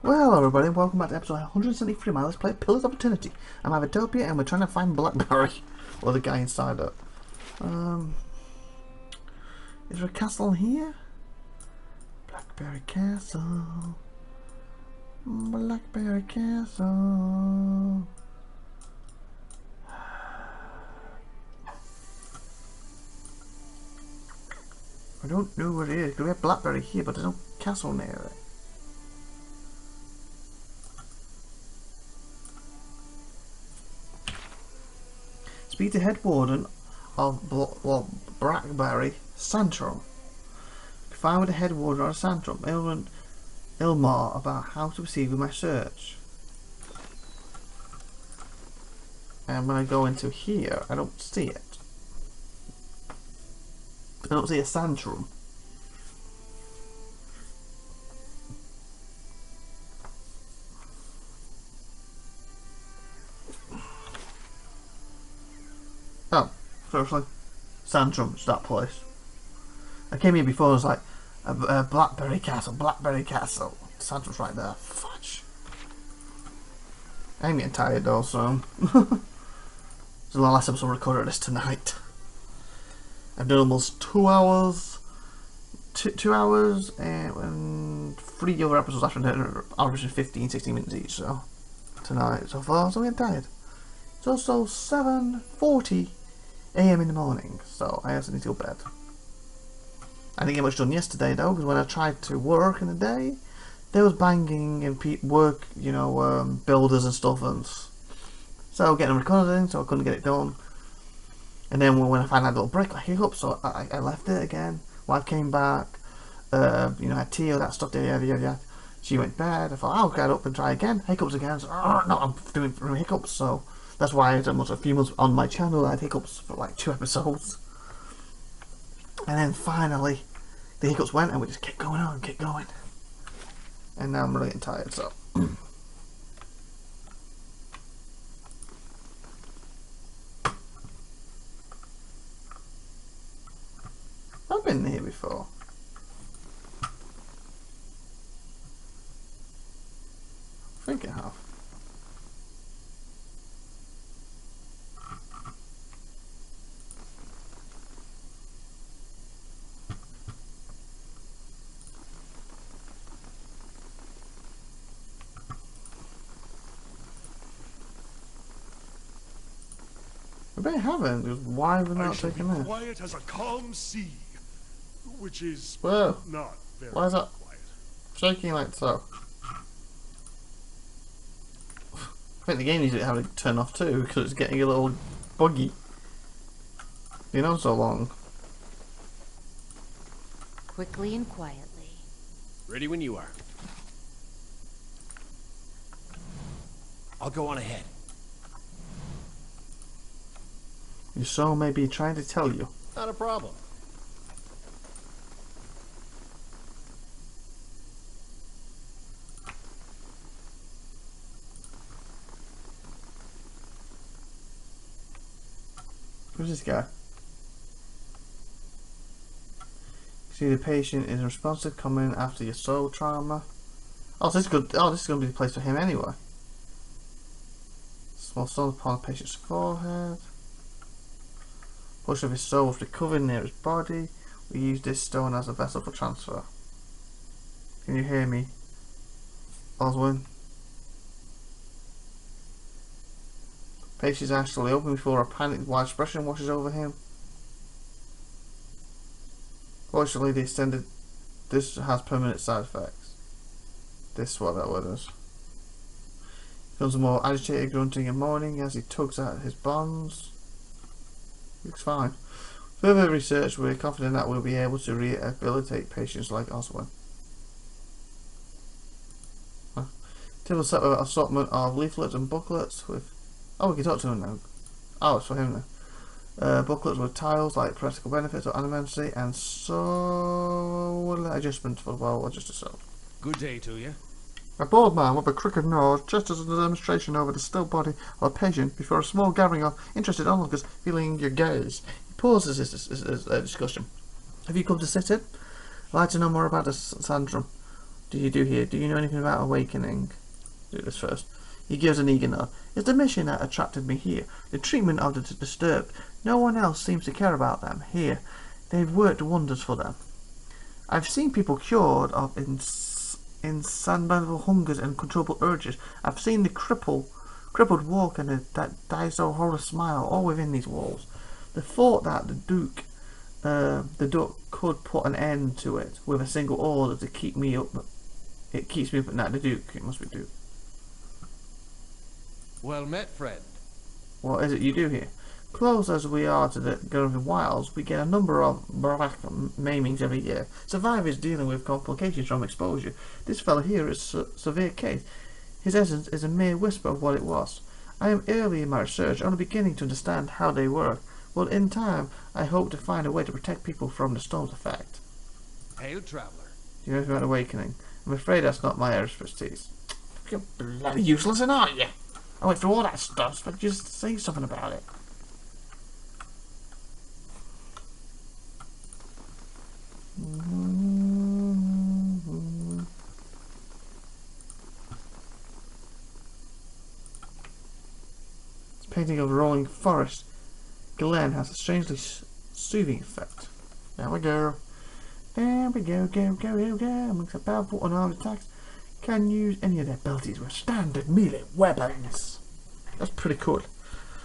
Well, everybody, welcome back to episode 173 of my Let's Play Pillars of Eternity. I'm IVATOPIA and we're trying to find Blackberry, or the guy inside it. Is there a castle here? Blackberry Castle. Blackberry Castle. I don't know where it is, because we have Blackberry here, but there's no castle near it. Speak to head warden of Blackberry Santrum. Find with the head warden of Santrum, Ilmar, about how to proceed with my search. And when I go into here, I don't see it. I don't see a Santrum. Oh, seriously? Santrum, it's that place. I came here before, I was like, Blackberry Castle, Blackberry Castle. Santrum's right there. Fudge. I'm getting tired though, so... There's a lot less episode recorded this tonight. I've done almost 2 hours. 2 hours and 3 other episodes after averaging 15-16 minutes each, so... Tonight so far, so I'm getting tired. It's also 7:40 AM in the morning, so I also need to go to bed. I didn't get much done yesterday though, because when I tried to work in the day, there was banging and work, you know, builders and stuff, and so getting recording, so I couldn't get it done. And then when I found that little break, I hiccup, so I left it again. Wife came back, you know, had tea, all that stuff, yeah. She went to bed. I thought I'll get up and try again. Hiccups again. So, no, I'm doing hiccups, so that's why I had almost a few months on my channel. I had hiccups for like 2 episodes. And then finally, the hiccups went and we just kept going on, kept going. And now I'm really getting tired, so. I've been here before. I think I have. I bet I haven't, because why have we not taken this? Quiet as a calm sea, which is Whoa. not very Why is that quiet. shaking like so? I think the game needs to have it turned off too, because it's getting a little buggy. You know, so long. Quickly and quietly. Ready when you are. I'll go on ahead. Your soul may be trying to tell you. Not a problem. Who's this guy? See, the patient is responsive, coming after your soul trauma. Oh, so this is good. Oh, this is going to be the place for him anyway. Small stone upon the patient's forehead. Portion of his soul was recovered near his body. We use this stone as a vessel for transfer. Can you hear me, Oswin? Patient's eyes slowly open before a panicked wide expression washes over him. Fortunately, this has permanent side effects. This is what that word is. Becomes more agitated, grunting and moaning as he tugs at his bonds. Looks fine. Further research, we're confident that we'll be able to rehabilitate patients like Oswin. Typical set of assortment of leaflets and booklets with... Oh, we can talk to him now. Oh, it's for him now. Booklets with tiles like practical benefits of animancy and soul adjustment for well-adjusted soul. Good day to you. A bald man with a crooked nose gestures a demonstration over the still body of a patient before a small gathering of interested onlookers feeling your gaze. He pauses his discussion. Have you come to sit in? I'd like to know more about the Santrum. do you do here? Do you know anything about awakening? Do this first. He gives an eager nod. It's the mission that attracted me here. The treatment of the disturbed. No one else seems to care about them. Here, they've worked wonders for them. I've seen people cured of insatiable hungers and controllable urges. I've seen the crippled walk and that dies-so-horror smile, all within these walls. The thought that the Duke could put an end to it with a single order to keep me up. It keeps me up at night. The Duke. It must be Duke. Well met, friend. What is it you do here? Close as we are to the Gurvan Wilds, we get a number of maimings every year. Survivors dealing with complications from exposure. This fellow here is a severe case. His essence is a mere whisper of what it was. I am early in my research, only beginning to understand how they work. Well, in time, I hope to find a way to protect people from the storm's effect. Hail, traveler. Do you know anything about awakening? I'm afraid that's not my expertise. You're bloody useless, aren't you? I went through all that stuff, but just say something about it. This painting of a rolling forest glen has a strangely soothing effect. There we go. There we go, go. Amongst the powerful unarmed attacks, can use any of their abilities with standard melee weapons. That's pretty cool.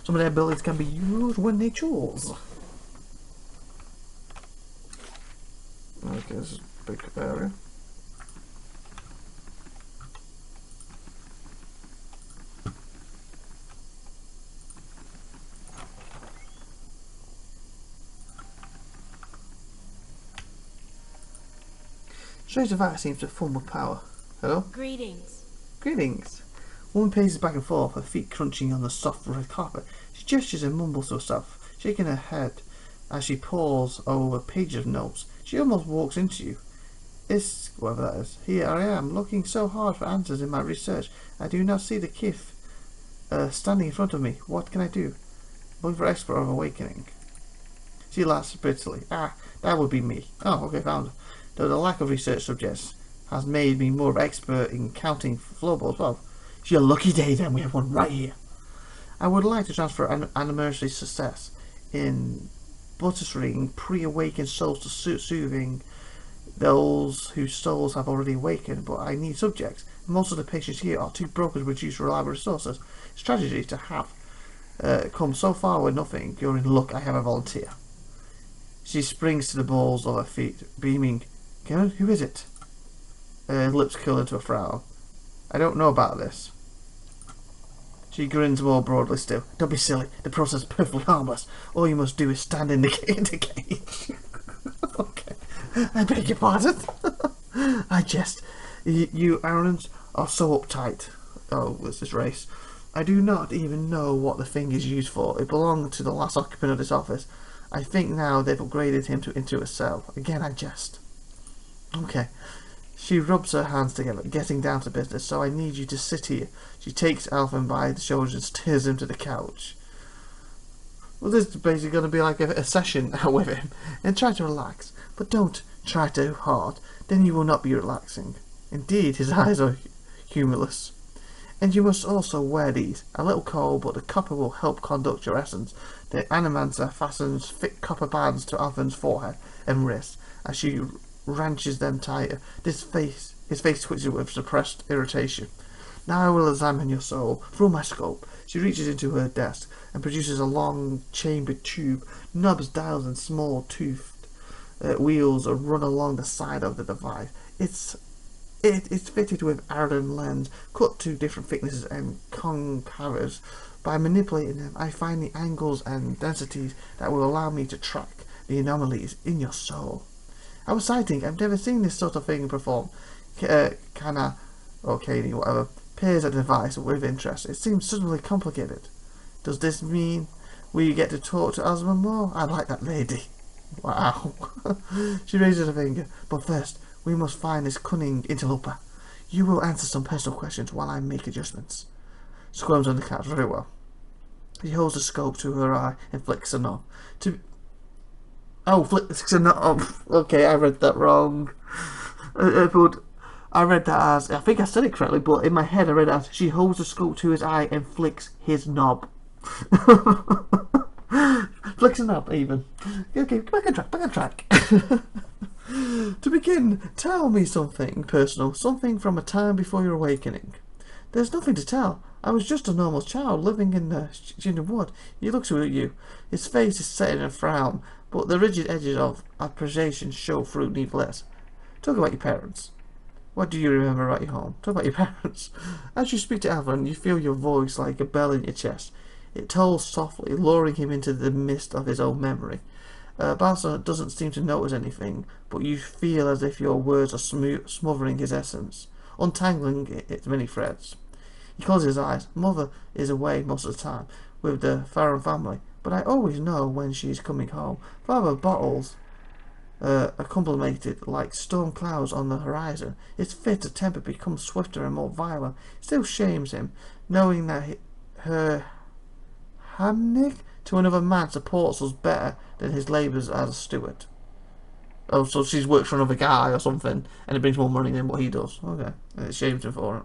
Some of their abilities can be used when they choose. Okay, this is a big area. Strange device seems to form with power. Hello? Greetings. Greetings. Woman paces back and forth, her feet crunching on the soft red carpet. She gestures and mumbles to herself, shaking her head as she pores over pages of notes. She almost walks into you. Whatever that is. Here I am, looking so hard for answers in my research. I do not see the Kith standing in front of me. What can I do? Looking for expert of awakening. She laughs bitterly. Ah, that would be me. Oh, okay, found her. Though the lack of research subjects has made me more of an expert in counting floorboards. Well, it's your lucky day then, we have one right here. I would like to transfer an anniversary success in buttering pre-awakened souls to soothing those whose souls have already awakened, but I need subjects. Most of the patients here are too broken to produce reliable resources. Strategy to have come so far with nothing. You're in luck, I have a volunteer. She springs to the balls of her feet, beaming. Karen, who is it? Her lips curl into a frown. I don't know about this. She grins more broadly still. Don't be silly. The process is perfectly harmless. All you must do is stand in the cage. Okay. I beg your pardon. I jest. You Arons are so uptight. Oh, what's this race? I do not even know what the thing is used for. It belonged to the last occupant of this office. I think now they've upgraded him into a cell. Again, I jest. Okay. She rubs her hands together, getting down to business, so I need you to sit here. She takes Alvin by the shoulders and steers him to the couch. Well, this is basically going to be like a session with him. And try to relax. But don't try too hard. Then you will not be relaxing. Indeed, his eyes are humorless. And you must also wear these. A little cold, but the copper will help conduct your essence. The animancer fastens thick copper bands to Alvin's forehead and wrist as she wrenches them tighter. His face twitches with suppressed irritation. Now I will examine your soul through my scope. She reaches into her desk and produces a long chambered tube. Knobs, dials, and small toothed wheels run along the side of the device. It's fitted with iron lens, cut to different thicknesses and concaves. By manipulating them, I find the angles and densities that will allow me to track the anomalies in your soul. I was citing, I've never seen this sort of thing performed. Kana, or Kani, whatever, peers at the device with interest. It seems suddenly complicated. Does this mean we get to talk to Osmond more? I like that lady. Wow. She raises her finger. But first, we must find this cunning interloper. You will answer some personal questions while I make adjustments. Squirms on the couch. Very well. She holds the scope to her eye and flicks a knob. Flicks a knob. Okay, I read that wrong. But I read that as, I think I said it correctly, but in my head I read it as, she holds the scope to his eye and flicks his knob. Flicks a knob, even. Okay, back on track. To begin, tell me something personal, something from a time before your awakening. There's nothing to tell. I was just a normal child living in the wood. He looks at you. His face is set in a frown, but the rigid edges of appreciation show through nevertheless. Talk about your parents. What do you remember about your home? Talk about your parents. As you speak to Alvin, you feel your voice like a bell in your chest. It tolls softly, luring him into the mist of his own memory. Balsa doesn't seem to notice anything, but you feel as if your words are smothering his essence, untangling its many threads. He closes his eyes. Mother is away most of the time, with the Farron family, but I always know when she's coming home. Father bottles are accumulated like storm clouds on the horizon. His fit of temper becomes swifter and more violent. It still shames him, knowing that her handing to another man supports us better than his labours as a steward. Oh, so she's worked for another guy or something, and it brings more money than what he does. Okay, and it shames him for it.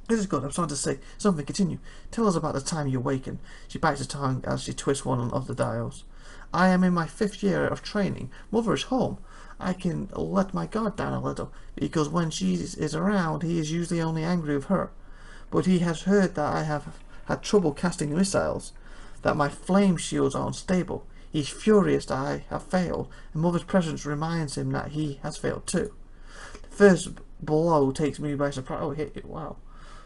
This is good. I'm starting to say something. Continue. Tell us about the time you awaken. She bites her tongue as she twists one of the dials. I am in my 5th year of training. Mother is home. I can let my guard down a little, because when she is around, he is usually only angry with her. But he has heard that I have had trouble casting missiles, that my flame shields are unstable. He's furious that I have failed, and Mother's presence reminds him that he has failed too. The first blow takes me by surprise. Oh, hit it! Wow.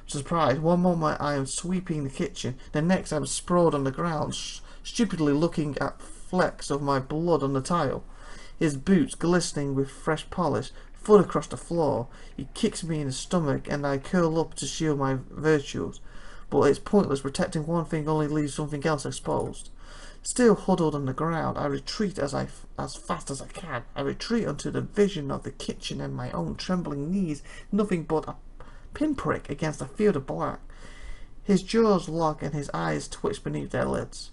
Surprise. One moment I am sweeping the kitchen, the next I am sprawled on the ground, stupidly looking at flecks of my blood on the tile. His boots, glistening with fresh polish, foot across the floor. He kicks me in the stomach, and I curl up to shield my virtues. But it's pointless. Protecting one thing only leaves something else exposed. Still huddled on the ground, I retreat as fast as I can. I retreat unto the vision of the kitchen and my own trembling knees, nothing but a pinprick against a field of black. His jaws lock and his eyes twitch beneath their lids.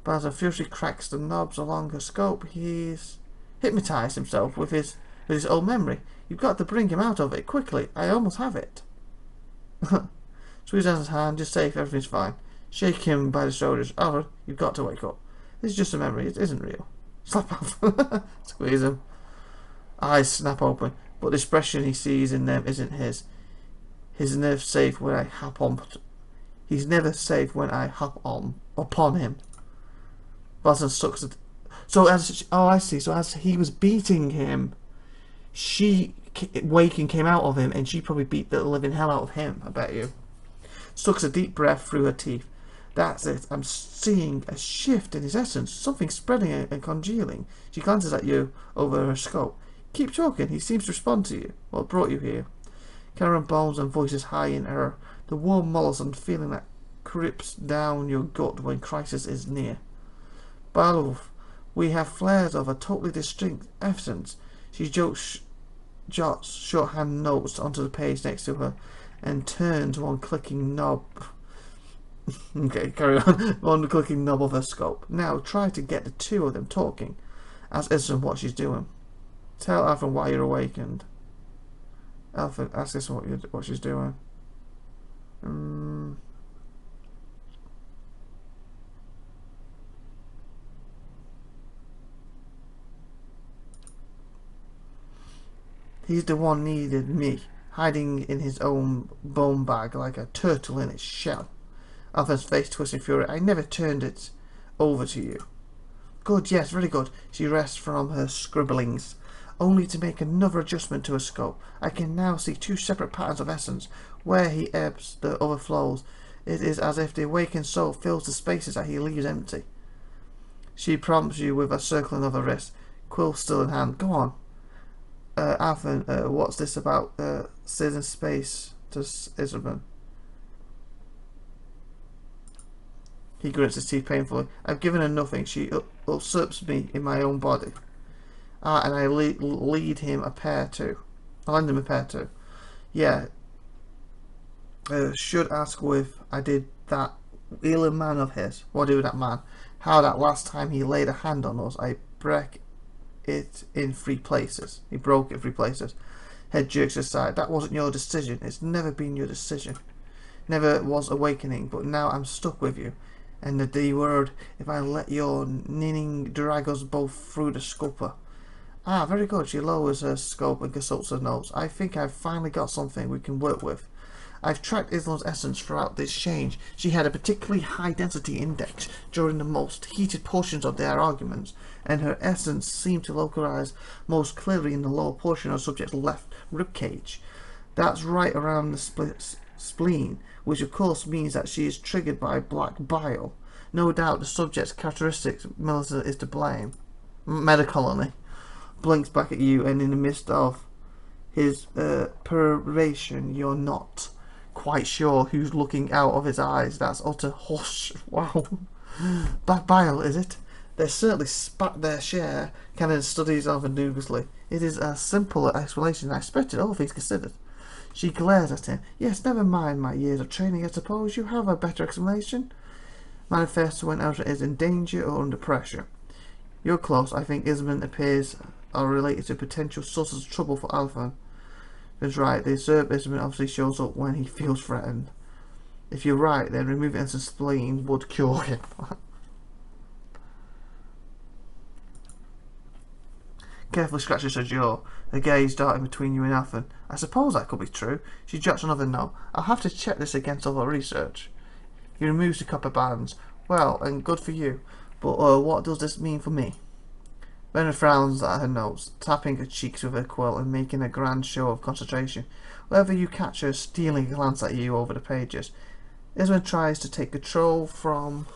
But as a furiously cracks the knobs along her scope, he's hypnotized himself with his old memory. You've got to bring him out of it quickly. I almost have it. Squeeze down his hand, just safe, everything's fine. Shake him by the shoulders. Alfred, you've got to wake up. This is just a memory, it isn't real. Slap Alfred. Squeeze him. Eyes snap open, but the expression he sees in them isn't his. He's never safe when I hop on. He's never safe when I hop on upon him. Balson sucks it. So as I see. So as he was beating him, she waking came out of him, and she probably beat the living hell out of him. I bet you. Sucks a deep breath through her teeth. That's it. I'm seeing a shift in his essence. Something spreading and congealing. She glances at you over her scope. Keep talking. He seems to respond to you. What brought you here? Karen bones and voices high in her. The warm molluscan feeling that creeps down your gut when crisis is near. Baluf, we have flares of a totally distinct essence. She jots shorthand notes onto the page next to her and turns one clicking knob. Okay, carry on. One clicking knob of her scope. Now try to get the two of them talking. Ask Isra what she's doing. Tell Alfred why you're awakened. Alfred, ask Isra what she's doing. He's the one needed me, hiding in his own bone bag like a turtle in its shell. Alfred's face twisting fury. I never turned it over to you. Good, yes, very good. She rests from her scribblings, only to make another adjustment to her scope. I can now see two separate patterns of essence. Where he ebbs, the other flows. It is as if the awakened soul fills the spaces that he leaves empty. She prompts you with a circling of her wrist, quill still in hand. Go on. Alfred, what's this about Sid in space to Isabel? He grits his teeth painfully. I've given her nothing. She usurps me in my own body. And I lead him a pair too. I lend him a pair too. Yeah. Should ask with I did that ill man of his. What do with that man? How that last time he laid a hand on us, I break it in 3 places. He broke it in 3 places. Head jerks aside. That wasn't your decision. It's never been your decision. Never was awakening, but now I'm stuck with you. And the D word, if I let your ninning drag us both through the scupper. Ah, very good. She lowers her scope and consults her notes. I think I've finally got something we can work with. I've tracked Islam's essence throughout this change. She had a particularly high density index during the most heated portions of their arguments, and her essence seemed to localize most clearly in the lower portion of the subject's left ribcage. That's right around the spleen, which of course means that she is triggered by black bile. No doubt the subject's characteristics Melissa is to blame. Metacolony blinks back at you, and in the midst of his peroration, you're not quite sure who's looking out of his eyes. That's utter hush. Wow. Black bile, is it? They certainly spat their share, Canon studies of anxiously. It is a simpler explanation than I expected, all things considered. She glares at him. Yes, never mind my years of training, I suppose. You have a better explanation? Manifests when Elsa is in danger or under pressure. You're close. I think Isman appears are related to potential sources of trouble for Alpha. That's right, the usurp Isman obviously shows up when he feels threatened. If you're right, then removing Ensign's spleen would cure him. Carefully scratches her jaw, her gaze darting between you and Alpha. I suppose that could be true. She drops another note. I'll have to check this against other research. He removes the copper bands. Well, and good for you. But what does this mean for me? Brenna frowns at her notes, tapping her cheeks with her quill and making a grand show of concentration. Whenever you catch her stealing a glance at you over the pages, Isman tries to take control from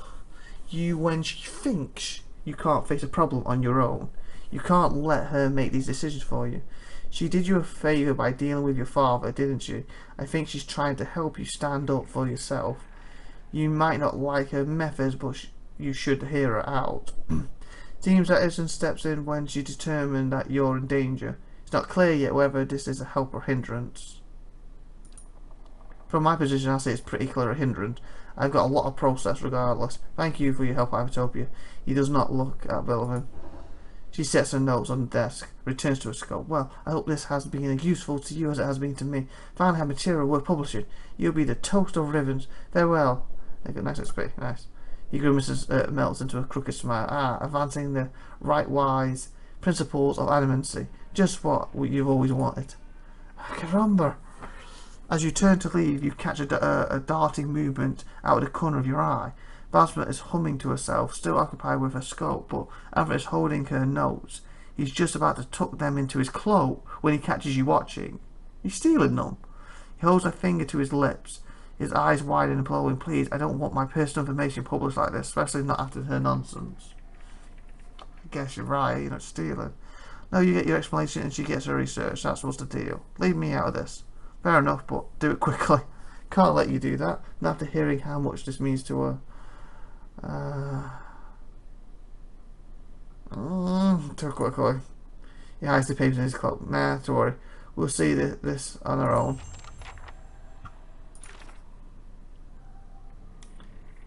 you when she thinks you can't face a problem on your own. You can't let her make these decisions for you. She did you a favour by dealing with your father, didn't she? I think she's trying to help you stand up for yourself. You might not like her methods, but you should hear her out. Seems that Isman steps in when she's determined that you're in danger. It's not clear yet whether this is a help or hindrance. From my position, I say it's pretty clear a hindrance. I've got a lot of process regardless. Thank you for your help, IVATOPIA. He does not look at Billman. She sets her notes on the desk, returns to her scope. Well, I hope this has been as useful to you as it has been to me. Finally have material worth publishing. You'll be the toast of ribbons. Farewell. Nice XP. Nice. He grimaces, melts into a crooked smile. Ah, advancing the right-wise principles of animancy. Just what you've always wanted. Caramba! As you turn to leave, you catch a darting movement out of the corner of your eye. Basma is humming to herself, still occupied with her scope, but Alfred is holding her notes. He's just about to tuck them into his cloak when he catches you watching. He's stealing them. He holds a finger to his lips. His eyes widen and glowing. Please, I don't want my personal information published like this, especially not after her nonsense. I guess you're right, you're not stealing. No, you get your explanation and she gets her research. That's what's the deal. Leave me out of this. Fair enough, but do it quickly. Can't let you do that. And after hearing how much this means to her. Too quickly. He hides the papers in his cloak. Nah, don't worry. We'll see this on our own.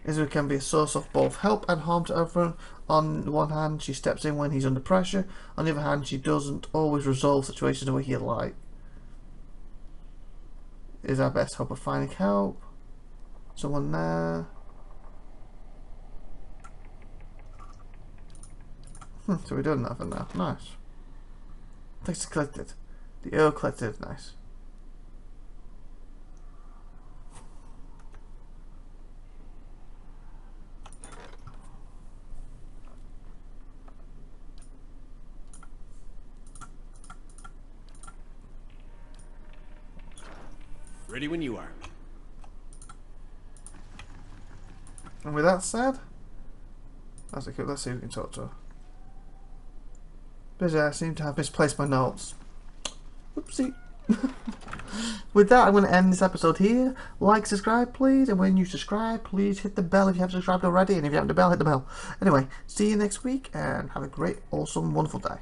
Isma can be a source of both help and harm to everyone. On the one hand, she steps in when he's under pressure. On the other hand, she doesn't always resolve situations the way he'd like. Is our best hope of finding help? Someone there? So we've done that for now. Nice. Text collected. The Earl collected. Nice. Ready when you are. And with that said, that's okay. Let's see if we can talk to her. Busy, I seem to have misplaced my notes. Oopsie. With that, I'm going to end this episode here. Like, subscribe, please. And when you subscribe, please hit the bell if you haven't subscribed already. And if you haven't the bell, hit the bell. Anyway, see you next week and have a great, awesome, wonderful day.